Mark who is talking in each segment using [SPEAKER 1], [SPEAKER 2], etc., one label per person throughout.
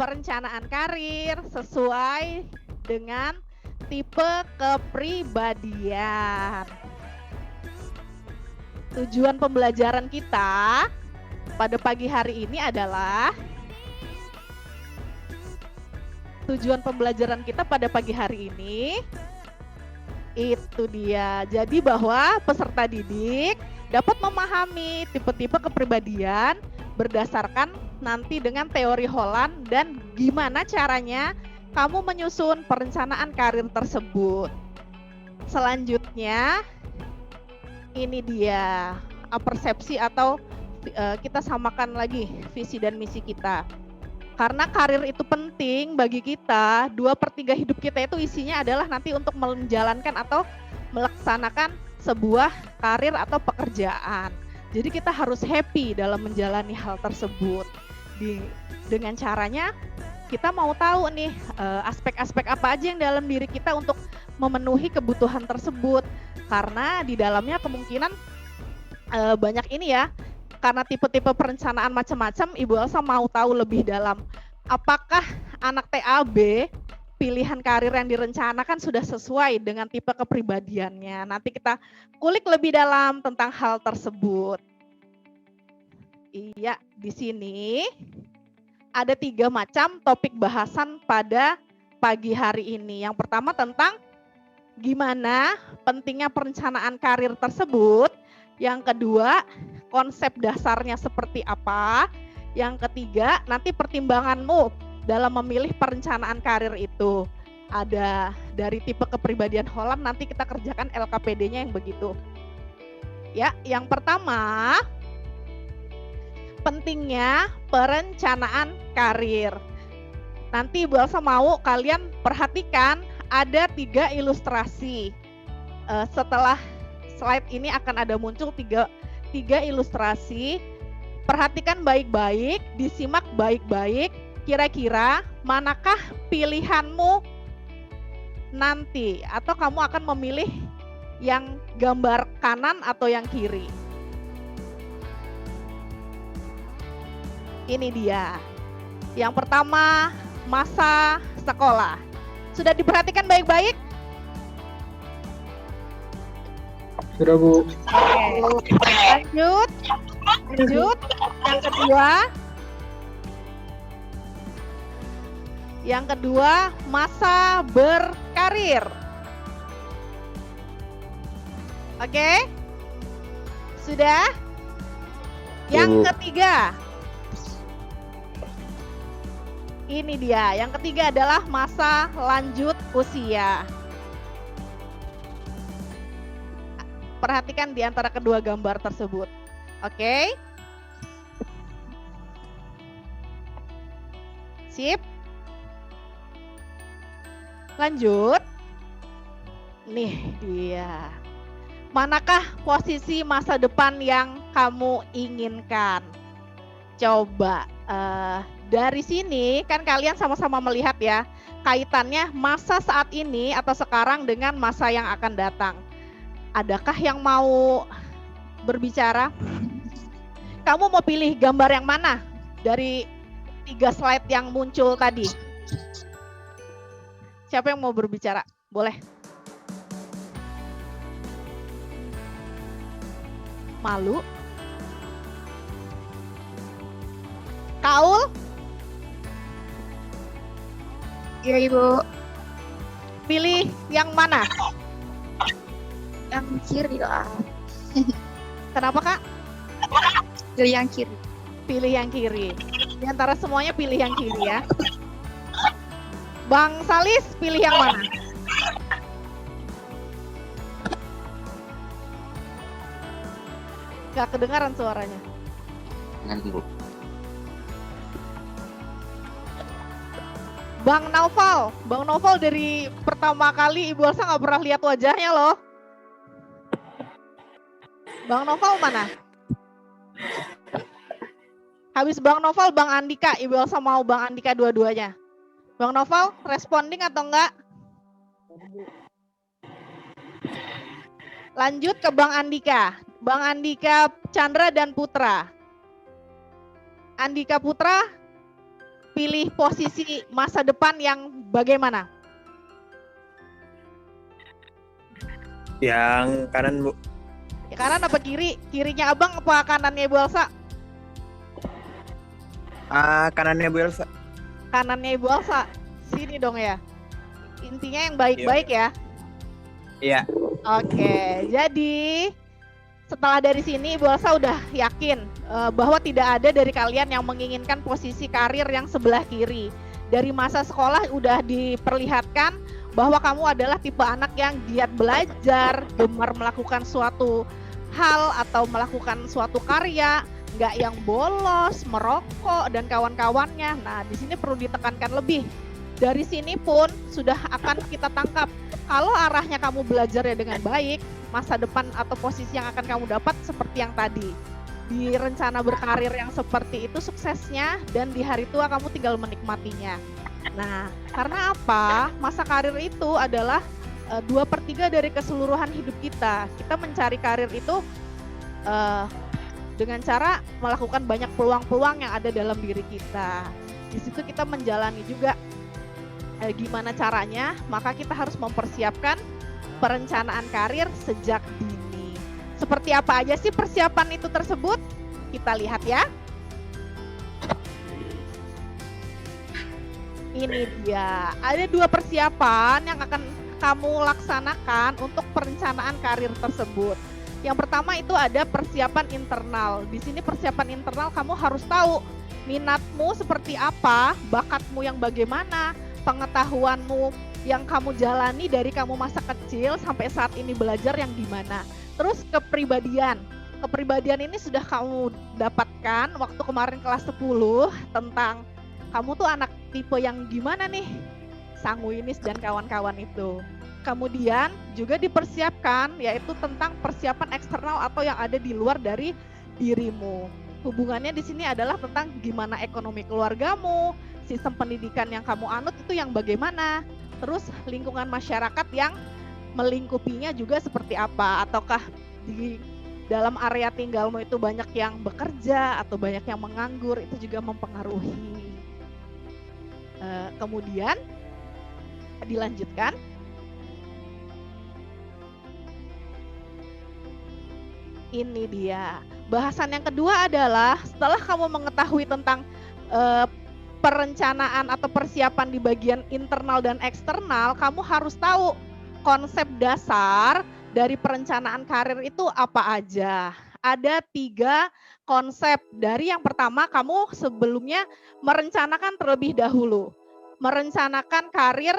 [SPEAKER 1] perencanaan karir sesuai dengan tipe kepribadian. Tujuan pembelajaran kita pada pagi hari ini adalah itu dia. Jadi bahwa peserta didik dapat memahami tipe-tipe kepribadian berdasarkan nanti dengan teori Holland dan gimana caranya kamu menyusun perencanaan karir tersebut. Selanjutnya ini dia persepsi atau kita samakan lagi visi dan misi kita. Karena karir itu penting bagi kita, 2/3 hidup kita itu isinya adalah nanti untuk menjalankan atau melaksanakan sebuah karir atau pekerjaan. Jadi kita harus happy dalam menjalani hal tersebut. Dengan caranya kita mau tahu nih aspek-aspek apa aja yang dalam diri kita untuk memenuhi kebutuhan tersebut. Karena di dalamnya kemungkinan banyak ini ya. Karena tipe-tipe perencanaan macam-macam, Ibu Elsa mau tahu lebih dalam apakah anak TAB pilihan karir yang direncanakan sudah sesuai dengan tipe kepribadiannya. Nanti kita kulik lebih dalam tentang hal tersebut. Iya, di sini ada 3 macam topik bahasan pada pagi hari ini. Yang pertama tentang gimana pentingnya perencanaan karir tersebut. Yang kedua, konsep dasarnya seperti apa. Yang ketiga, nanti pertimbanganmu dalam memilih perencanaan karir itu. Ada dari tipe kepribadian Holland, nanti kita kerjakan LKPD-nya yang begitu. Ya, yang pertama, pentingnya perencanaan karir. Nanti Ibu Elsa mau kalian perhatikan ada 3 ilustrasi. Setelah slide ini akan ada muncul 3 ilustrasi. Perhatikan baik-baik, disimak baik-baik. Kira-kira manakah pilihanmu nanti? Atau kamu akan memilih yang gambar kanan atau yang kiri? Ini dia. Yang pertama, masa sekolah. Sudah diperhatikan baik-baik?
[SPEAKER 2] Sudah, Bu.
[SPEAKER 1] Oke. Lanjut. Yang kedua, masa berkarir. Oke? Sudah? Yang ketiga. Ini dia. Yang ketiga adalah masa lanjut usia. Perhatikan di antara kedua gambar tersebut. Oke? Sip. Lanjut. Nih dia. Manakah posisi masa depan yang kamu inginkan? Coba dari sini kan kalian sama-sama melihat ya kaitannya masa saat ini atau sekarang dengan masa yang akan datang. Adakah yang mau berbicara? Kamu mau pilih gambar yang mana dari 3 slide yang muncul tadi? Siapa yang mau berbicara? Boleh. Malu? Kaul?
[SPEAKER 3] Iya, Ibu.
[SPEAKER 1] Pilih yang mana?
[SPEAKER 3] Yang kiri lah.
[SPEAKER 1] Kenapa, Kak?
[SPEAKER 3] Pilih yang kiri.
[SPEAKER 1] Pilih yang kiri. Di antara semuanya pilih yang kiri ya. Bang Salis pilih yang mana? Gak kedengaran suaranya.
[SPEAKER 2] Nanti, Bu.
[SPEAKER 1] Bang Naufal dari pertama kali Ibu Elsa gak pernah lihat wajahnya loh. Bang Noval mana? Habis Bang Noval, Bang Andika. Ibu Elsa mau Bang Andika dua-duanya. Bang Noval, responding atau enggak? Lanjut ke Bang Andika. Bang Andika Chandra dan Putra. Andika Putra, pilih posisi masa depan yang bagaimana?
[SPEAKER 4] Yang kanan, Bu.
[SPEAKER 1] Ya, kanan apa kiri? Kirinya abang apa kanannya Ibu Elsa?
[SPEAKER 4] Kanannya Bu Elsa.
[SPEAKER 1] Kanannya Ibu Elsa. Sini dong ya. Intinya yang baik-baik ya.
[SPEAKER 4] Iya.
[SPEAKER 1] Oke, jadi setelah dari sini Ibu Elsa udah yakin bahwa tidak ada dari kalian yang menginginkan posisi karir yang sebelah kiri. Dari masa sekolah udah diperlihatkan bahwa kamu adalah tipe anak yang giat belajar, gemar melakukan suatu hal atau melakukan suatu karya, nggak yang bolos, merokok dan kawan-kawannya. Nah, di sini perlu ditekankan lebih. Dari sini pun sudah akan kita tangkap kalau arahnya kamu belajar ya dengan baik, masa depan atau posisi yang akan kamu dapat seperti yang tadi. Di rencana berkarir yang seperti itu suksesnya, dan di hari tua kamu tinggal menikmatinya. Nah, karena apa? Masa karir itu adalah 2/3 dari keseluruhan hidup kita. Kita mencari karir itu dengan cara melakukan banyak peluang-peluang yang ada dalam diri kita. Di situ kita menjalani juga gimana caranya, maka kita harus mempersiapkan perencanaan karir sejak dini. Seperti apa aja sih persiapan itu tersebut? Kita lihat ya. Ini dia, ada 2 persiapan yang akan kamu laksanakan untuk perencanaan karir tersebut. Yang pertama itu ada persiapan internal. Di sini persiapan internal kamu harus tahu minatmu seperti apa, bakatmu yang bagaimana, pengetahuanmu yang kamu jalani dari kamu masa kecil sampai saat ini belajar yang gimana. Terus kepribadian. Kepribadian ini sudah kamu dapatkan waktu kemarin kelas 10 tentang kamu tuh anak tipe yang gimana nih, sanguinis dan kawan-kawan itu. Kemudian juga dipersiapkan yaitu tentang persiapan eksternal atau yang ada di luar dari dirimu. Hubungannya di sini adalah tentang gimana ekonomi keluargamu, sistem pendidikan yang kamu anut itu yang bagaimana, terus lingkungan masyarakat yang melingkupinya juga seperti apa, ataukah di dalam area tinggalmu itu banyak yang bekerja atau banyak yang menganggur, itu juga mempengaruhi. Kemudian dilanjutkan. Ini dia. Bahasan yang kedua adalah setelah kamu mengetahui tentang perencanaan atau persiapan di bagian internal dan eksternal, kamu harus tahu konsep dasar dari perencanaan karir itu apa aja. Ada 3 konsep. Dari yang pertama, kamu sebelumnya merencanakan terlebih dahulu. Merencanakan karir,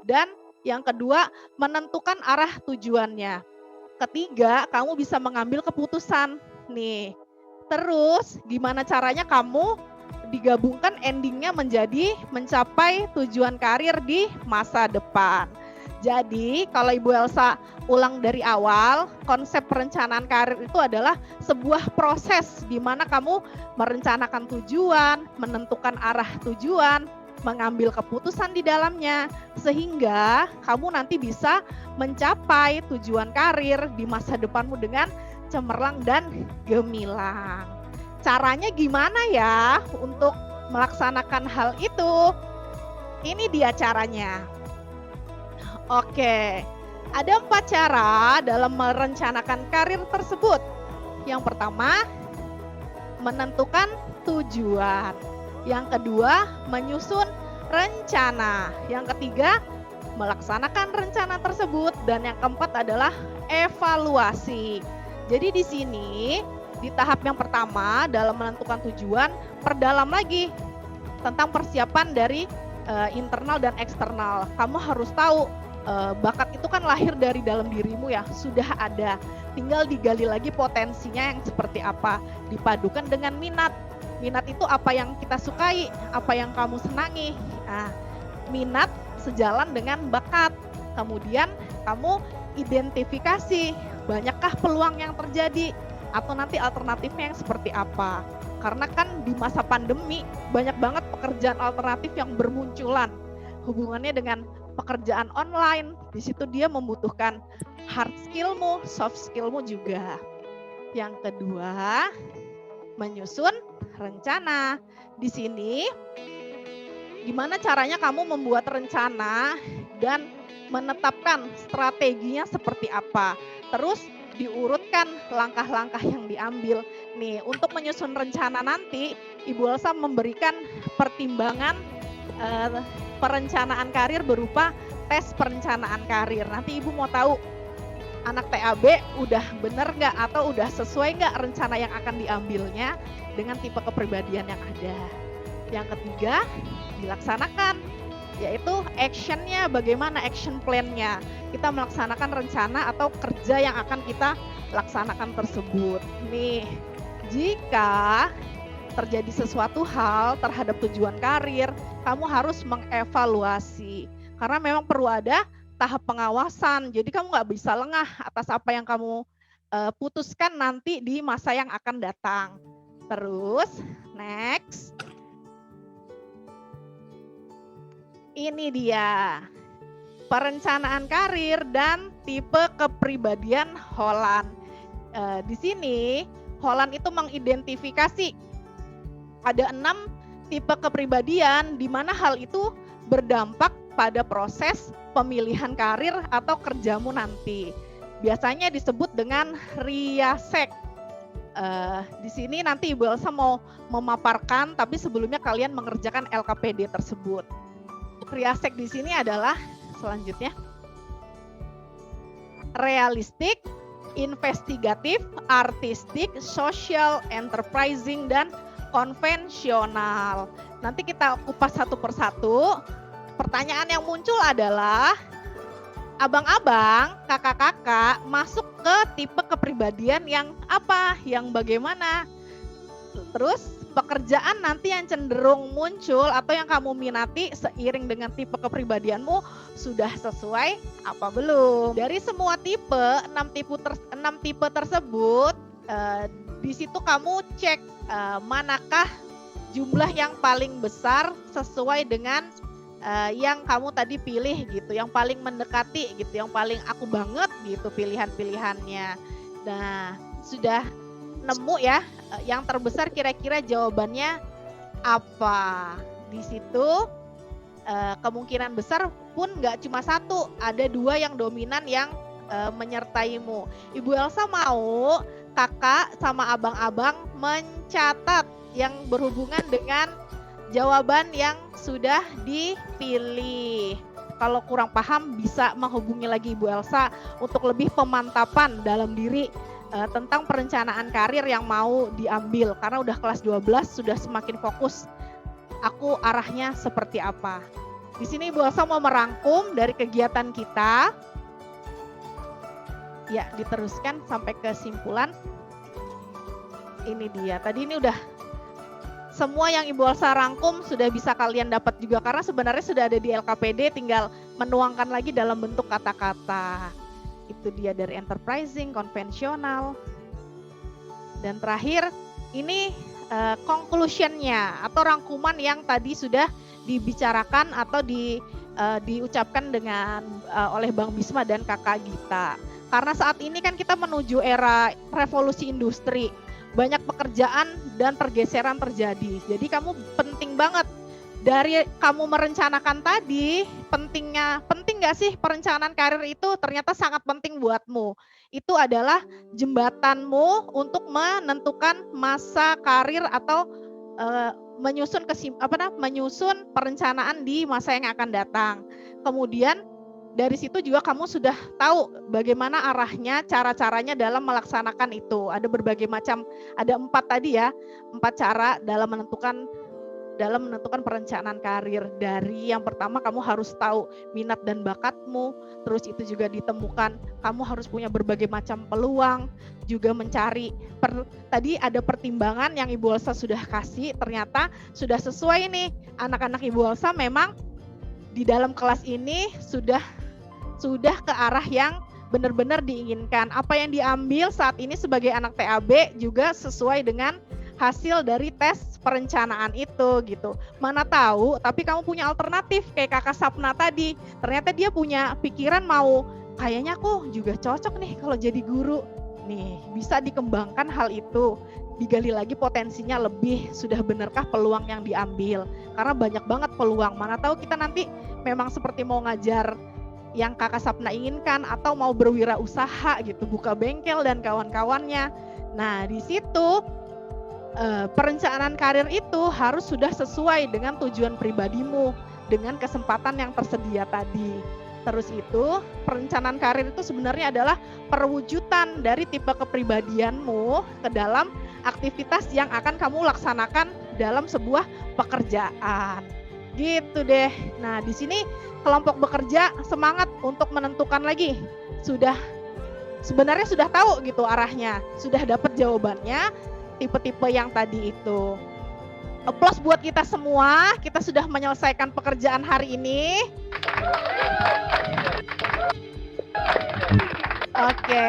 [SPEAKER 1] dan yang kedua, menentukan arah tujuannya. Ketiga, kamu bisa mengambil keputusan. Nih, terus gimana caranya kamu digabungkan endingnya menjadi mencapai tujuan karir di masa depan. Jadi kalau Ibu Elsa ulang dari awal, konsep perencanaan karir itu adalah sebuah proses di mana kamu merencanakan tujuan, menentukan arah tujuan, mengambil keputusan di dalamnya, sehingga kamu nanti bisa mencapai tujuan karir di masa depanmu dengan cemerlang dan gemilang. Caranya gimana ya untuk melaksanakan hal itu? Ini dia caranya. Oke, ada 4 cara dalam merencanakan karir tersebut. Yang pertama, menentukan tujuan. Yang kedua, menyusun rencana. Yang ketiga, melaksanakan rencana tersebut. Dan yang keempat adalah evaluasi. Jadi di sini, di tahap yang pertama dalam menentukan tujuan, perdalam lagi tentang persiapan dari internal dan eksternal. Kamu harus tahu bakat itu kan lahir dari dalam dirimu ya, sudah ada. Tinggal digali lagi potensinya yang seperti apa, dipadukan dengan minat. Minat itu apa yang kita sukai, apa yang kamu senangi. Nah, minat sejalan dengan bakat. Kemudian kamu identifikasi, banyakkah peluang yang terjadi, atau nanti alternatifnya yang seperti apa. Karena kan di masa pandemi banyak banget pekerjaan alternatif yang bermunculan. Hubungannya dengan pekerjaan online, di situ dia membutuhkan hard skillmu, soft skillmu juga. Yang kedua, menyusun rencana. Di sini Gimana caranya kamu membuat rencana dan menetapkan strateginya seperti apa. Terus diurutkan langkah-langkah yang diambil. Nih, untuk menyusun rencana nanti, Ibu Elsa memberikan pertimbangan perencanaan karir berupa tes perencanaan karir. Nanti Ibu mau tahu anak TAB udah bener nggak atau udah sesuai nggak rencana yang akan diambilnya dengan tipe kepribadian yang ada. Yang ketiga, dilaksanakan, yaitu actionnya, bagaimana action plan-nya. Kita melaksanakan rencana atau kerja yang akan kita laksanakan tersebut. Nih, jika terjadi sesuatu hal terhadap tujuan karir, kamu harus mengevaluasi. Karena memang perlu ada tahap pengawasan, jadi kamu nggak bisa lengah atas apa yang kamu putuskan nanti di masa yang akan datang. Terus, next. Ini dia perencanaan karir dan tipe kepribadian Holland. Di sini Holland itu mengidentifikasi ada 6 tipe kepribadian di mana hal itu berdampak pada proses pemilihan karir atau kerjamu nanti. Biasanya disebut dengan riasek. Di sini nanti Ibu Elsa mau memaparkan, tapi sebelumnya kalian mengerjakan LKPD tersebut. Riasek di sini adalah selanjutnya realistik, investigatif, artistik, social, enterprising, dan konvensional. Nanti kita kupas satu persatu. Pertanyaan yang muncul adalah, abang-abang, kakak-kakak masuk ke tipe kepribadian yang apa? Yang bagaimana? Terus pekerjaan nanti yang cenderung muncul atau yang kamu minati seiring dengan tipe kepribadianmu sudah sesuai apa belum? Dari semua tipe, 6 tipe tersebut, di situ kamu cek manakah jumlah yang paling besar sesuai dengan yang kamu tadi pilih gitu, yang paling mendekati gitu, yang paling aku banget gitu pilihan-pilihannya. Nah, sudah nemu ya yang terbesar kira-kira jawabannya apa? Di situ kemungkinan besar pun nggak cuma satu, ada 2 yang dominan yang menyertaimu. Ibu Elsa mau kakak sama abang-abang mencatat yang berhubungan dengan jawaban yang sudah dipilih. Kalau kurang paham bisa menghubungi lagi Ibu Elsa untuk lebih pemantapan dalam diri tentang perencanaan karir yang mau diambil. Karena udah kelas 12 sudah semakin fokus aku arahnya seperti apa. Di sini Ibu Elsa mau merangkum dari kegiatan kita. Ya, diteruskan sampai kesimpulan. Ini dia. Tadi ini udah semua yang Ibu Elsa rangkum sudah bisa kalian dapat juga, karena sebenarnya sudah ada di LKPD, tinggal menuangkan lagi dalam bentuk kata-kata. Itu dia dari enterprising, konvensional. Dan terakhir ini conclusion-nya atau rangkuman yang tadi sudah dibicarakan atau diucapkan dengan oleh Bang Bisma dan Kakak Gita. Karena saat ini kan kita menuju era revolusi industri. Banyak pekerjaan dan pergeseran terjadi. Jadi kamu penting banget dari kamu merencanakan tadi, penting nggak sih perencanaan karir itu? Ternyata sangat penting buatmu. Itu adalah jembatanmu untuk menentukan masa karir atau menyusun perencanaan di masa yang akan datang. Kemudian dari situ juga kamu sudah tahu bagaimana arahnya, cara-caranya dalam melaksanakan itu. Ada berbagai macam, ada 4 tadi ya, 4 cara dalam menentukan perencanaan karir. Dari yang pertama kamu harus tahu minat dan bakatmu, terus itu juga ditemukan kamu harus punya berbagai macam peluang, juga mencari tadi ada pertimbangan yang Ibu Elsa sudah kasih, ternyata sudah sesuai nih. Anak-anak Ibu Elsa memang di dalam kelas ini sudah ke arah yang benar-benar diinginkan. Apa yang diambil saat ini sebagai anak TAB juga sesuai dengan hasil dari tes perencanaan itu gitu. Mana tahu, tapi kamu punya alternatif kayak Kakak Sapna tadi. Ternyata dia punya pikiran mau, kayaknya aku juga cocok nih kalau jadi guru. Nih, bisa dikembangkan hal itu. digali lagi potensinya lebih, sudah benarkah peluang yang diambil, karena banyak banget peluang, mana tahu kita nanti memang seperti mau ngajar yang Kakak Sapna inginkan atau mau berwirausaha gitu, buka bengkel dan kawan-kawannya. Nah di situ perencanaan karir itu harus sudah sesuai dengan tujuan pribadimu, dengan kesempatan yang tersedia tadi. Terus itu perencanaan karir itu sebenarnya adalah perwujudan dari tipe kepribadianmu ke dalam aktivitas yang akan kamu laksanakan dalam sebuah pekerjaan. Gitu deh. Nah, di sini kelompok bekerja semangat untuk menentukan lagi. Sebenarnya sudah tahu gitu arahnya, sudah dapat jawabannya, tipe-tipe yang tadi itu. Applause buat kita semua, kita sudah menyelesaikan pekerjaan hari ini. Oke.